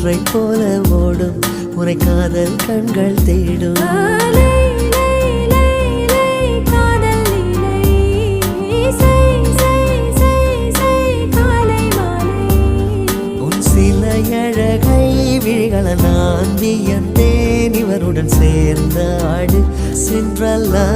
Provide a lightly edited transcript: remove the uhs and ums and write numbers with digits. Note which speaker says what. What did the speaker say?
Speaker 1: காற்றை போல ஓடும் உரை காதல் கண்கள் தேடும். உன் சில அழகை விழிகளை நான் வியந்தேன். இவருடன் சேர்ந்த ஆடு சென்றல்லா.